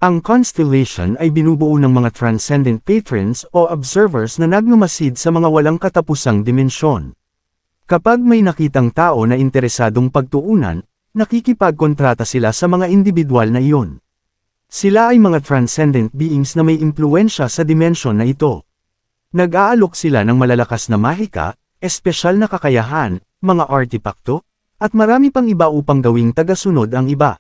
Ang constellation ay binubuo ng mga transcendent patrons o observers na nagmamasid sa mga walang katapusang dimensyon. Kapag may nakitang tao na interesadong pagtuunan, nakikipagkontrata sila sa mga individual na iyon. Sila ay mga transcendent beings na may impluensya sa dimensyon na ito. Nag-aalok sila ng malalakas na mahika, espesyal na kakayahan, mga artipakto, at marami pang iba upang gawing tagasunod ang iba.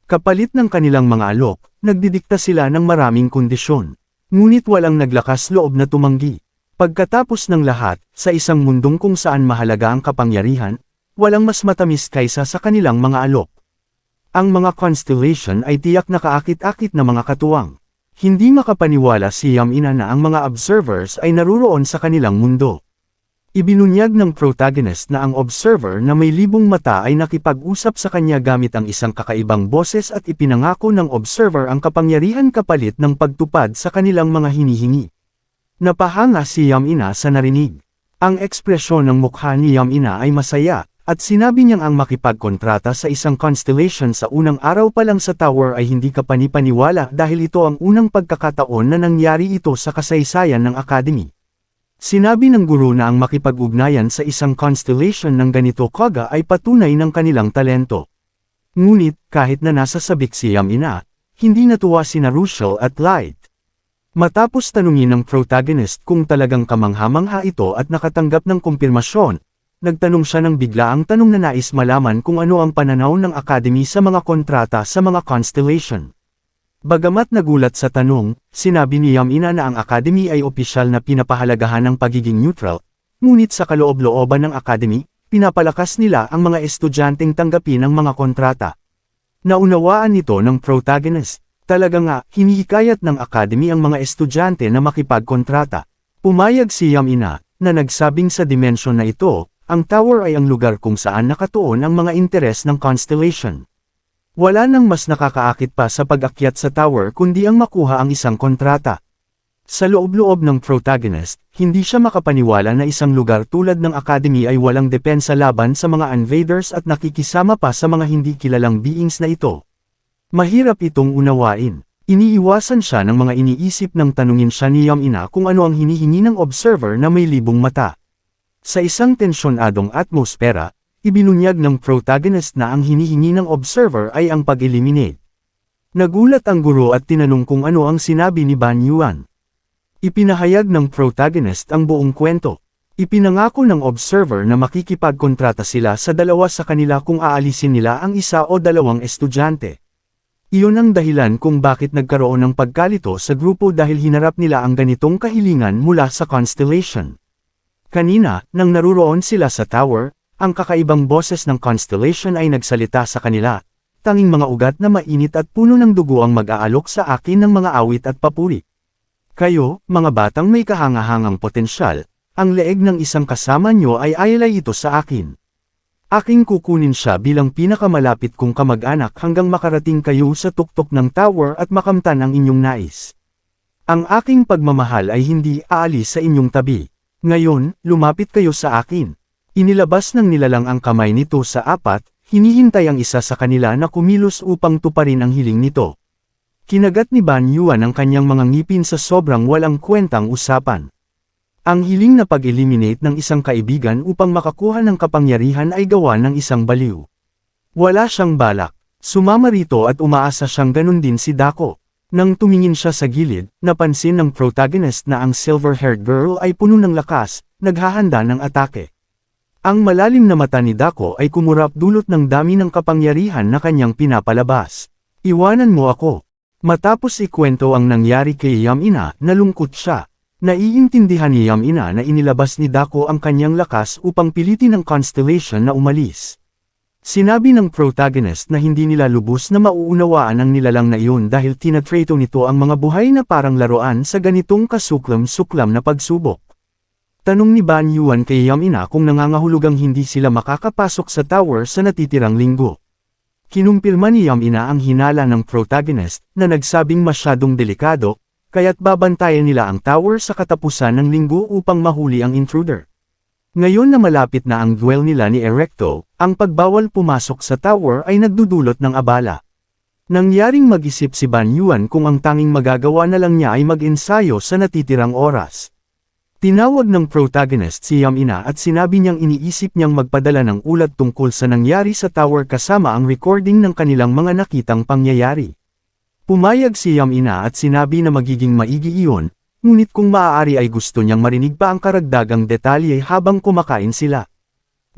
Kapalit ng kanilang mga alok, nagdidikta sila ng maraming kondisyon. Ngunit walang naglakas loob na tumanggi. Pagkatapos ng lahat, sa isang mundong kung saan mahalaga ang kapangyarihan, walang mas matamis kaysa sa kanilang mga alok. Ang mga constellation ay tiyak na kaakit-akit na mga katuwang. Hindi makapaniwala si Yamina na ang mga observers ay naruroon sa kanilang mundo. Ibinunyag ng protagonist na ang observer na may libong mata ay nakipag-usap sa kanya gamit ang isang kakaibang boses at ipinangako ng observer ang kapangyarihan kapalit ng pagtupad sa kanilang mga hinihingi. Napahanga si Yamina sa narinig. Ang ekspresyon ng mukha ni Yamina ay masaya, at sinabi niyang ang makipagkontrata sa isang constellation sa unang araw pa lang sa tower ay hindi kapanipaniwala dahil ito ang unang pagkakataon na nangyari ito sa kasaysayan ng Academy. Sinabi ng guro na ang makipag-ugnayan sa isang constellation ng ganito kaga ay patunay ng kanilang talento. Ngunit, kahit na nasa sabik si Yamina, hindi natuwa sina Russell at Light. Matapos tanungin ng protagonist kung talagang kamangha-mangha ito at nakatanggap ng kumpirmasyon, nagtanong siya ng biglaang tanong na nais malaman kung ano ang pananaw ng Academy sa mga kontrata sa mga constellation. Bagamat nagulat sa tanong, sinabi ni Yamina na ang Academy ay opisyal na pinapahalagahan ng pagiging neutral, ngunit sa kaloob-looban ng Academy, pinapalakas nila ang mga estudyanteng tanggapin ang mga kontrata. Naunawaan nito ng protagonist. Talaga nga, hinihikayat ng Academy ang mga estudyante na makipagkontrata. Pumayag si Yamina, na nagsabing sa dimensyon na ito, ang tower ay ang lugar kung saan nakatuon ang mga interes ng constellation. Wala nang mas nakakaakit pa sa pag-akyat sa tower kundi ang makuha ang isang kontrata. Sa loob-loob ng protagonist, hindi siya makapaniwala na isang lugar tulad ng Academy ay walang depensa laban sa mga invaders at nakikisama pa sa mga hindi kilalang beings na ito. Mahirap itong unawain. Iniiwasan siya ng mga iniisip ng tanungin siya ni Yamina kung ano ang hinihingi ng observer na may libong mata. Sa isang tensyonadong atmosfera, ibinunyag ng protagonist na ang hinihingi ng observer ay ang pag-eliminate. Nagulat ang guro at tinanong kung ano ang sinabi ni Ban Yuan. Ipinahayag ng protagonist ang buong kwento. Ipinangako ng observer na makikipagkontrata sila sa dalawa sa kanila kung aalisin nila ang isa o dalawang estudyante. Iyon ang dahilan kung bakit nagkaroon ng pagkalito sa grupo dahil hinarap nila ang ganitong kahilingan mula sa constellation. Kanina, nang naruroon sila sa tower, ang kakaibang boses ng constellation ay nagsalita sa kanila, tanging mga ugat na mainit at puno ng dugo ang mag-aalok sa akin ng mga awit at papuri. Kayo, mga batang may kahangahangang potensyal, ang leeg ng isang kasama nyo ay ayalay ito sa akin. Aking kukunin siya bilang pinakamalapit kong kamag-anak hanggang makarating kayo sa tuktok ng tower at makamtan ang inyong nais. Ang aking pagmamahal ay hindi aalis sa inyong tabi. Ngayon, lumapit kayo sa akin. Inilabas ng nilalang ang kamay nito sa apat, hinihintay ang isa sa kanila na kumilos upang tuparin ang hiling nito. Kinagat ni Ban Yuan ang kanyang mga ngipin sa sobrang walang kwentang usapan. Ang hiling na pag-eliminate ng isang kaibigan upang makakuha ng kapangyarihan ay gawa ng isang baliw. Wala siyang balak. Sumama rito at umaasa siyang ganun din si Dako. Nang tumingin siya sa gilid, napansin ng protagonist na ang silver-haired girl ay puno ng lakas, naghahanda ng atake. Ang malalim na mata ni Dako ay kumurap dulot ng dami ng kapangyarihan na kanyang pinapalabas. Iwanan mo ako. Matapos ikwento ang nangyari kay Yamina, nalungkot siya. Naiintindihan ni Yamina na inilabas ni Dako ang kanyang lakas upang pilitin ng constellation na umalis. Sinabi ng protagonist na hindi nila lubos na mauunawaan ang nilalang na iyon dahil tinatrato nito ang mga buhay na parang laruan sa ganitong kasuklam-suklam na pagsubok. Tanong ni Ban Yuan kay Yamina kung nangangahulugang hindi sila makakapasok sa tower sa natitirang linggo. Kinumpirma ni Yamina ang hinala ng protagonist na nagsabing masyadong delikado, kaya't babantayan nila ang tower sa katapusan ng linggo upang mahuli ang intruder. Ngayon na malapit na ang duel nila ni Erecto, ang pagbawal pumasok sa tower ay nagdudulot ng abala. Nangyaring mag-isip si Ban Yuan kung ang tanging magagawa na lang niya ay mag-ensayo sa natitirang oras. Tinawag ng protagonist si Yam Ina at sinabi niyang iniisip niyang magpadala ng ulat tungkol sa nangyari sa tower kasama ang recording ng kanilang mga nakitang pangyayari. Pumayag si Yam Ina at sinabi na magiging maigi iyon, ngunit kung maaari ay gusto niyang marinig pa ang karagdagang detalye habang kumakain sila.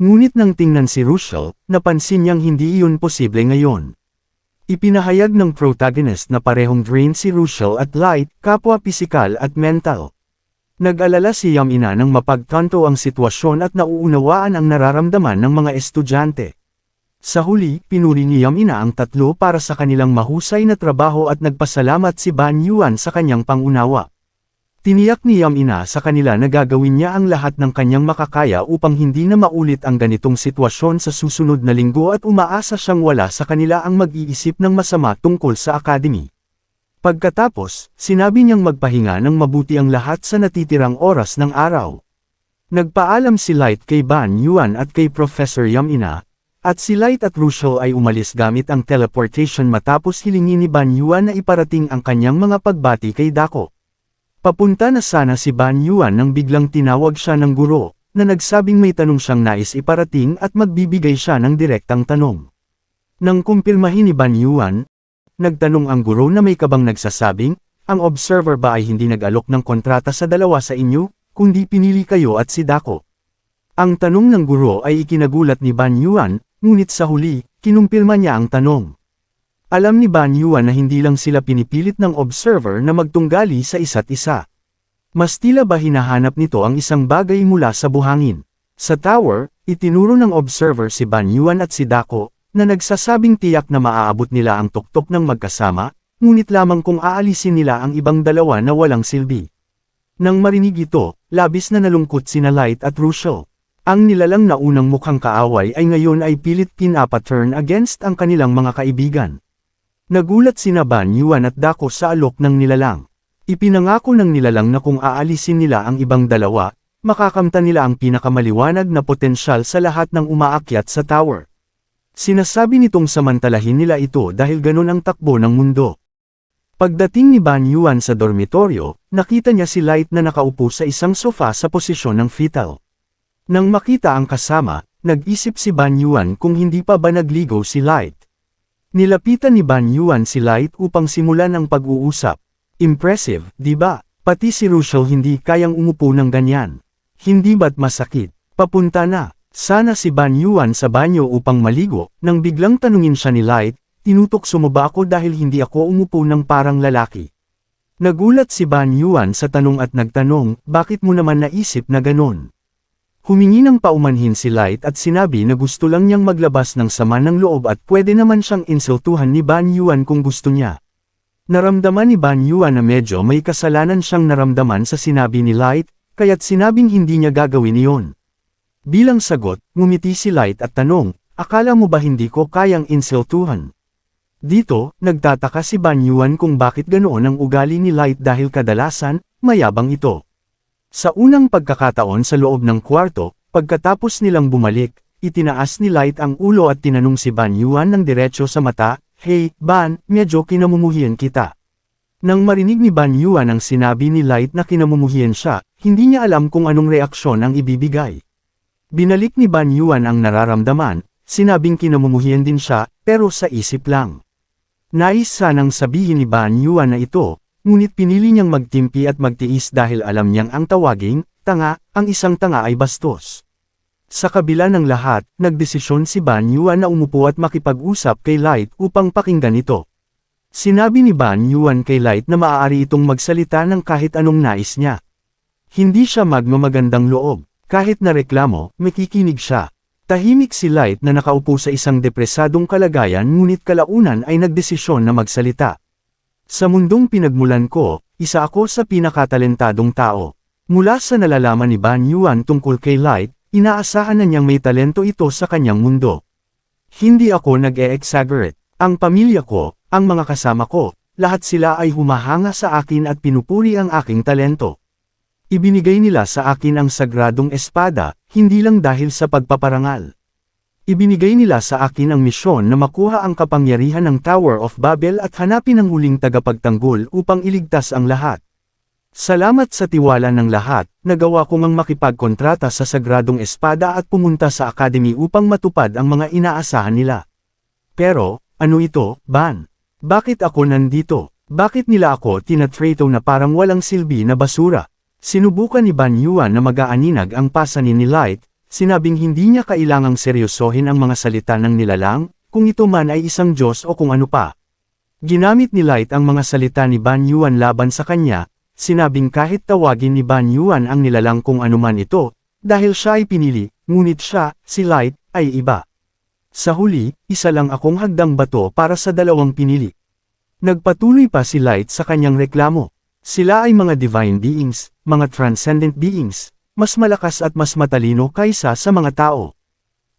Ngunit nang tingnan si Russell, napansin niyang hindi iyon posible ngayon. Ipinahayag ng protagonist na parehong drained si Russell at Light, kapwa pisikal at mental. Nag-alala si Yam Ina nang mapagtanto ang sitwasyon at nauunawaan ang nararamdaman ng mga estudyante. Sa huli, pinuri ni Yam Ina ang tatlo para sa kanilang mahusay na trabaho at nagpasalamat si Ban Yuan sa kanyang pangunawa. Tiniyak ni Yam Ina sa kanila na gagawin niya ang lahat ng kanyang makakaya upang hindi na maulit ang ganitong sitwasyon sa susunod na linggo at umaasa siyang wala sa kanila ang mag-iisip ng masama tungkol sa academy. Pagkatapos, sinabi niyang magpahinga ng mabuti ang lahat sa natitirang oras ng araw. Nagpaalam si Light kay Ban Yuan at kay Professor Yam Ina, at si Light at Russell ay umalis gamit ang teleportation matapos hilingin ni Ban Yuan na iparating ang kanyang mga pagbati kay Dako. Papunta na sana si Ban Yuan nang biglang tinawag siya ng guro, na nagsabing may tanong siyang nais iparating at magbibigay siya ng direktang tanong. Nang kumpirmahin ni Ban Yuan, nagtanong ang guro na may kabang nagsasabing, ang observer ba ay hindi nag-alok ng kontrata sa dalawa sa inyo, kundi pinili kayo at si Dako. Ang tanong ng guro ay ikinagulat ni Ban Yuan, ngunit sa huli, kinumpirma niya ang tanong. Alam ni Ban Yuan na hindi lang sila pinipilit ng observer na magtunggali sa isa't isa. Mas tila ba hinahanap nito ang isang bagay mula sa buhangin. Sa tower, itinuro ng observer si Ban Yuan at si Dako, na nagsasabing tiyak na maaabot nila ang tuktok ng magkasama, ngunit lamang kung aalisin nila ang ibang dalawa na walang silbi. Nang marinig ito, labis na nalungkot sina Light at Russell. Ang nilalang na unang mukhang kaaway ay ngayon ay pilit pinapa-turn against ang kanilang mga kaibigan. Nagulat sina Ban Yuan at Dako sa alok ng nilalang. Ipinangako ng nilalang na kung aalisin nila ang ibang dalawa, makakamtan nila ang pinakamaliwanag na potensyal sa lahat ng umaakyat sa tower. Sinasabi nitong samantalahin nila ito dahil ganun ang takbo ng mundo. Pagdating ni Ban Yuan sa dormitoryo, nakita niya si Light na nakaupo sa isang sofa sa posisyon ng fetal. Nang makita ang kasama, nag-isip si Ban Yuan kung hindi pa ba nagligo si Light. Nilapitan ni Ban Yuan si Light upang simulan ang pag-uusap. Impressive, di ba? Pati si Russell hindi kayang umupo ng ganyan. Hindi ba't masakit? Papunta na. Sana si Ban Yuan sa banyo upang maligo, nang biglang tanungin siya ni Light, tinutokso mo ba ako dahil hindi ako umupo ng parang lalaki? Nagulat si Ban Yuan sa tanong at nagtanong, bakit mo naman naisip na ganon? Humingi ng paumanhin si Light at sinabi na gusto lang niyang maglabas ng sama ng loob at pwede naman siyang insultuhan ni Ban Yuan kung gusto niya. Naramdaman ni Ban Yuan na medyo may kasalanan siyang naramdaman sa sinabi ni Light, kaya't sinabing hindi niya gagawin iyon. Bilang sagot, ngumiti si Light at tanong, akala mo ba hindi ko kayang insultuhan? Dito, nagtataka si Ban Yuan kung bakit ganoon ang ugali ni Light dahil kadalasan, mayabang ito. Sa unang pagkakataon sa loob ng kwarto, pagkatapos nilang bumalik, itinaas ni Light ang ulo at tinanong si Ban Yuan ng diretso sa mata, "Hey, Ban, medyo kinamumuhian kita." Nang marinig ni Ban Yuan ang sinabi ni Light na kinamumuhian siya, hindi niya alam kung anong reaksyon ang ibibigay. Binalik ni Ban Yuan ang nararamdaman, sinabing kinamumuhian din siya, pero sa isip lang. Nais sanang sabihin ni Ban Yuan na ito, ngunit pinili niyang magtimpi at magtiis dahil alam niyang ang tawaging, tanga, ang isang tanga ay bastos. Sa kabila ng lahat, nagdesisyon si Ban Yuan na umupo at makipag-usap kay Light upang pakinggan ito. Sinabi ni Ban Yuan kay Light na maaari itong magsalita ng kahit anong nais niya. Hindi siya magmamagandang loob, kahit na reklamo, makikinig siya. Tahimik si Light na nakaupo sa isang depresadong kalagayan ngunit kalaunan ay nagdesisyon na magsalita. Sa mundong pinagmulan ko, isa ako sa pinakatalentadong tao. Mula sa nalalaman ni Ban Yuan tungkol kay Light, inaasahan na niyang may talento ito sa kanyang mundo. Hindi ako nag-e-exaggerate. Ang pamilya ko, ang mga kasama ko, lahat sila ay humahanga sa akin at pinupuri ang aking talento. Ibinigay nila sa akin ang sagradong espada, hindi lang dahil sa pagpaparangal. Ibinigay nila sa akin ang misyon na makuha ang kapangyarihan ng Tower of Babel at hanapin ang huling tagapagtanggol upang iligtas ang lahat. Salamat sa tiwala ng lahat, nagawa ko ngang makipagkontrata sa Sagradong Espada at pumunta sa Academy upang matupad ang mga inaasahan nila. Pero, ano ito, Ban? Bakit ako nandito? Bakit nila ako tinatrato na parang walang silbi na basura? Sinubukan ni Ban Yuan na mag-aaninag ang pasanin ni Light. Sinabing hindi niya kailangang seryosohin ang mga salita ng nilalang, kung ito man ay isang Diyos o kung ano pa. Ginamit ni Light ang mga salita ni Ban Yuan laban sa kanya, sinabing kahit tawagin ni Ban Yuan ang nilalang kung anuman ito, dahil siya ay pinili, ngunit siya, si Light, ay iba. Sa huli, isa lang akong hagdang bato para sa dalawang pinili. Nagpatuloy pa si Light sa kanyang reklamo. Sila ay mga divine beings, mga transcendent beings. Mas malakas at mas matalino kaysa sa mga tao.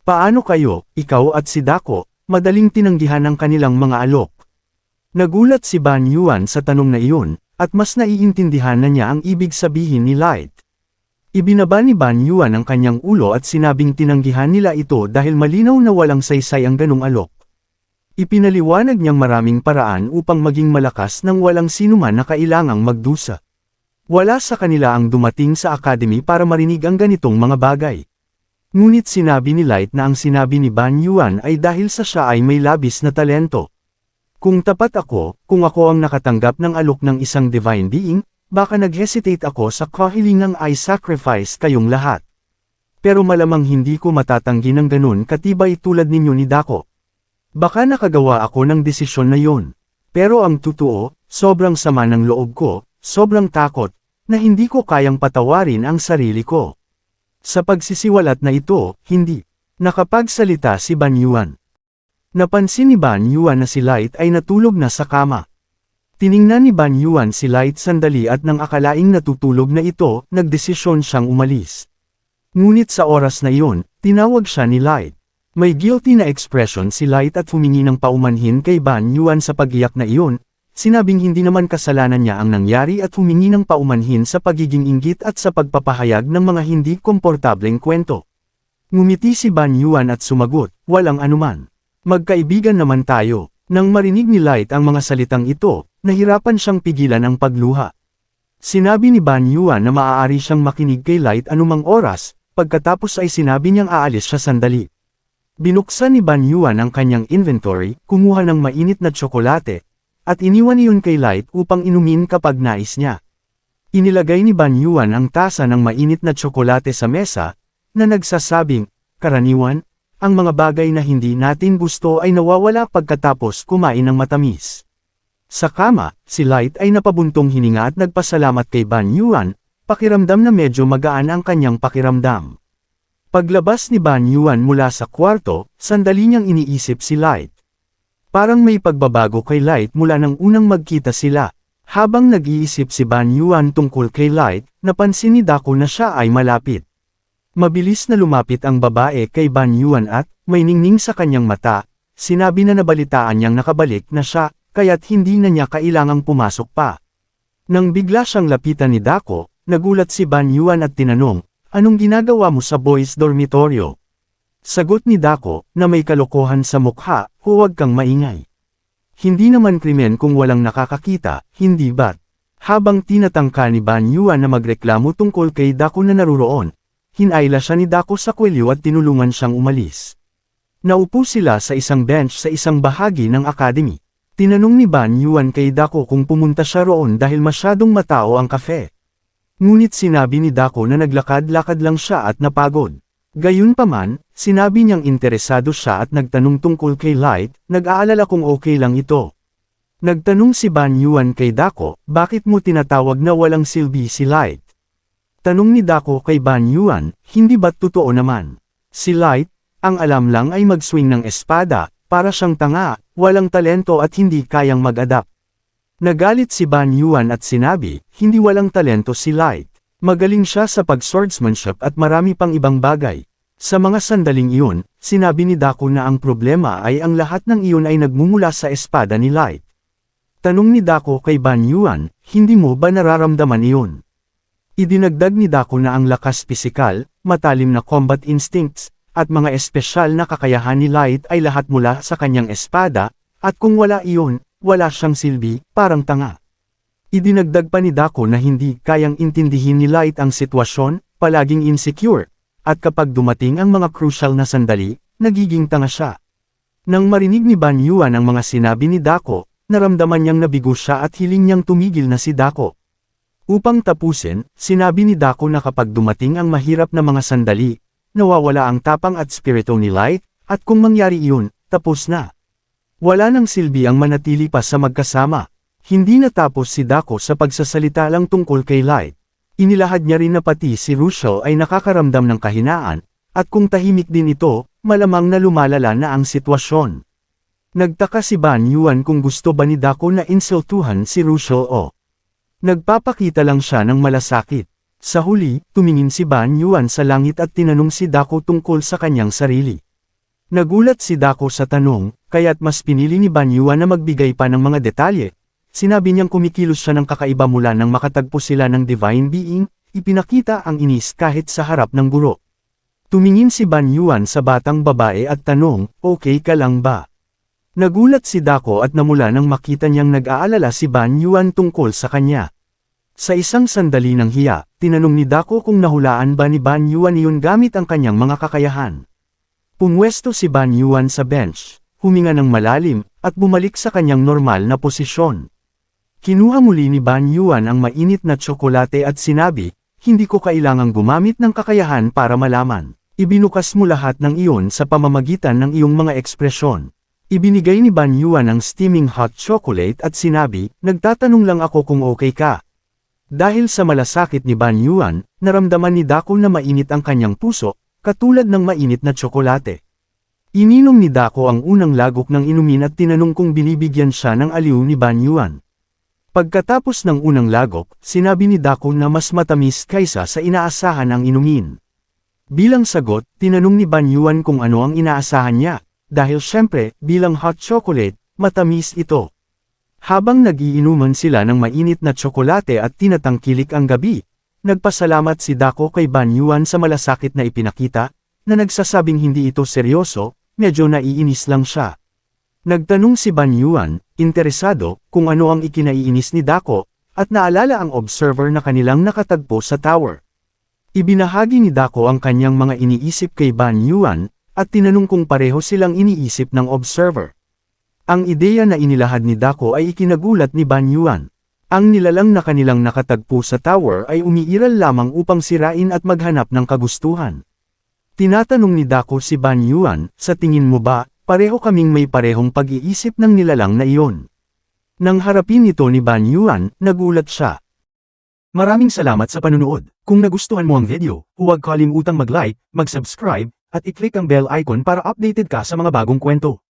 Paano kayo, ikaw at si Dako, madaling tinanggihan ang kanilang mga alok? Nagulat si Ban Yuan sa tanong na iyon, at mas naiintindihan na niya ang ibig sabihin ni Light. Ibinaba ni Ban Yuan ang kanyang ulo at sinabing tinanggihan nila ito dahil malinaw na walang saysay ang ganong alok. Ipinaliwanag niyang maraming paraan upang maging malakas nang walang sinuman na kailangang magdusa. Wala sa kanila ang dumating sa Academy para marinig ang ganitong mga bagay. Ngunit sinabi ni Light na ang sinabi ni Ban Yuan ay dahil sa siya ay may labis na talento. Kung tapat ako, kung ako ang nakatanggap ng alok ng isang divine being, baka nag-hesitate ako sa kahilingang I sacrifice kayong lahat. Pero malamang hindi ko matatanggi ng ganun katibay tulad ninyo ni Dako. Baka nakagawa ako ng desisyon na yon. Pero ang totoo, sobrang sama ng loob ko, sobrang takot, na hindi ko kayang patawarin ang sarili ko. Sa pagsisiwalat na ito, hindi. Nakapagsalita si Ban Yuan. Napansin ni Ban Yuan na si Light ay natulog na sa kama. Tiningnan ni Ban Yuan si Light sandali at nang akalaing natutulog na ito, nagdesisyon siyang umalis. Ngunit sa oras na iyon, tinawag siya ni Light. May guilty na expression si Light at humingi ng paumanhin kay Ban Yuan sa pag-iyak na iyon. Sinabing hindi naman kasalanan niya ang nangyari at humingi ng paumanhin sa pagiging inggit at sa pagpapahayag ng mga hindi komportableng kwento. Ngumiti si Ban Yuan at sumagot, walang anuman. Magkaibigan naman tayo. Nang marinig ni Light ang mga salitang ito, nahirapan siyang pigilan ang pagluha. Sinabi ni Ban Yuan na maaari siyang makinig kay Light anumang oras, pagkatapos ay sinabi niyang aalis siya sandali. Binuksan ni Ban Yuan ang kanyang inventory, kumuha ng mainit na tsokolate, at iniwan iyon kay Light upang inumin kapag nais niya. Inilagay ni Ban Yuan ang tasa ng mainit na tsokolate sa mesa, na nagsasabing, karaniwan, ang mga bagay na hindi natin gusto ay nawawala pagkatapos kumain ng matamis. Sa kama, si Light ay napabuntong hininga at nagpasalamat kay Ban Yuan, pakiramdam na medyo magaan ang kanyang pakiramdam. Paglabas ni Ban Yuan mula sa kwarto, sandali niyang iniisip si Light. Parang may pagbabago kay Light mula nang unang magkita sila. Habang nag-iisip si Ban Yuan tungkol kay Light, napansin ni Dako na siya ay malapit. Mabilis na lumapit ang babae kay Ban Yuan at, may ningning sa kanyang mata, sinabi na nabalitaan niyang nakabalik na siya, kaya't hindi na niya kailangang pumasok pa. Nang bigla siyang lapitan ni Dako, nagulat si Ban Yuan at tinanong, anong ginagawa mo sa boys' dormitoryo? Sagot ni Dako, na may kalokohan sa mukha, huwag kang maingay. Hindi naman krimen kung walang nakakakita, hindi ba't? Habang tinatangka ni Ban Yuan na magreklamo tungkol kay Dako na naruroon, hinayla siya ni Dako sa kwelyo at tinulungan siyang umalis. Naupo sila sa isang bench sa isang bahagi ng academy. Tinanong ni Ban Yuan kay Dako kung pumunta siya roon dahil masyadong matao ang kafe. Ngunit sinabi ni Dako na naglakad-lakad lang siya at napagod. Gayunpaman, sinabi niyang interesado siya at nagtanong tungkol kay Light, nag-aalala kung okay lang ito. Nagtanong si Ban Yuan kay Dako, bakit mo tinatawag na walang silbi si Light? Tanong ni Dako kay Ban Yuan, hindi ba't totoo naman? Si Light, ang alam lang ay mag-swing ng espada, para siyang tanga, walang talento at hindi kayang mag-adapt. Nagalit si Ban Yuan at sinabi, hindi walang talento si Light. Magaling siya sa pag-swordsmanship at marami pang ibang bagay. Sa mga sandaling iyon, sinabi ni Dako na ang problema ay ang lahat ng iyon ay nagmumula sa espada ni Light. Tanong ni Dako kay Ban Yuan, hindi mo ba nararamdaman iyon? Idinagdag ni Dako na ang lakas pisikal, matalim na combat instincts, at mga espesyal na kakayahan ni Light ay lahat mula sa kanyang espada, at kung wala iyon, wala siyang silbi, parang tanga. Idinagdag pa ni Dako na hindi kayang intindihin ni Light ang sitwasyon, palaging insecure, at kapag dumating ang mga crucial na sandali, nagiging tanga siya. Nang marinig ni Ban Yuan ang mga sinabi ni Dako, naramdaman niyang nabigo siya at hiling niyang tumigil na si Dako. Upang tapusin, sinabi ni Dako na kapag dumating ang mahirap na mga sandali, nawawala ang tapang at spirito ni Light, at kung mangyari iyon, tapos na. Wala nang silbi ang manatili pa sa magkasama. Hindi natapos si Dako sa pagsasalita lang tungkol kay Light. Inilahad niya rin na pati si Russell ay nakakaramdam ng kahinaan, at kung tahimik din ito, malamang na lumalala na ang sitwasyon. Nagtaka si Ban Yuan kung gusto ba ni Dako na insultuhan si Russell o nagpapakita lang siya ng malasakit. Sa huli, tumingin si Ban Yuan sa langit at tinanong si Dako tungkol sa kanyang sarili. Nagulat si Dako sa tanong, kaya't mas pinili ni Ban Yuan na magbigay pa ng mga detalye. Sinabi niyang kumikilos siya ng kakaiba mula nang makatagpo sila ng Divine Being, ipinakita ang inis kahit sa harap ng guro. Tumingin si Ban Yuan sa batang babae at tanong, okay ka lang ba? Nagulat si Dako at namula nang makita niyang nag-aalala si Ban Yuan tungkol sa kanya. Sa isang sandali ng hiya, tinanong ni Dako kung nahulaan ba ni Ban Yuan iyon gamit ang kanyang mga kakayahan. Pumwesto si Ban Yuan sa bench, huminga ng malalim, at bumalik sa kanyang normal na posisyon. Kinuha muli ni Ban Yuan ang mainit na tsokolate at sinabi, hindi ko kailangang gumamit ng kakayahan para malaman. Ibinukas mo lahat ng iyon sa pamamagitan ng iyong mga ekspresyon. Ibinigay ni Ban Yuan ang steaming hot chocolate at sinabi, nagtatanong lang ako kung okay ka. Dahil sa malasakit ni Ban Yuan, naramdaman ni Dako na mainit ang kanyang puso, katulad ng mainit na tsokolate. Ininom ni Dako ang unang lagok ng inumin at tinanong kung binibigyan siya ng aliw ni Ban Yuan. Pagkatapos ng unang lagok, sinabi ni Dako na mas matamis kaysa sa inaasahan ang inumin. Bilang sagot, tinanong ni Ban Yuan kung ano ang inaasahan niya, dahil syempre, bilang hot chocolate, matamis ito. Habang nagiinuman sila ng mainit na tsokolate at tinatangkilik ang gabi, nagpasalamat si Dako kay Ban Yuan sa malasakit na ipinakita, na nagsasabing hindi ito seryoso, medyo naiinis lang siya. Nagtanong si Ban Yuan, interesado, kung ano ang ikinaiinis ni Dako, at naalala ang observer na kanilang nakatagpo sa tower. Ibinahagi ni Dako ang kanyang mga iniisip kay Ban Yuan, at tinanong kung pareho silang iniisip ng observer. Ang ideya na inilahad ni Dako ay ikinagulat ni Ban Yuan. Ang nilalang na kanilang nakatagpo sa tower ay umiiral lamang upang sirain at maghanap ng kagustuhan. Tinatanong ni Dako si Ban Yuan, sa tingin mo ba, pareho kaming may parehong pag-iisip ng nilalang na iyon? Nang harapin ito ni Ban Yuan, nagulat siya. Maraming salamat sa panunood. Kung nagustuhan mo ang video, huwag kalimutang mag-like, mag-subscribe, at i-click ang bell icon para updated ka sa mga bagong kwento.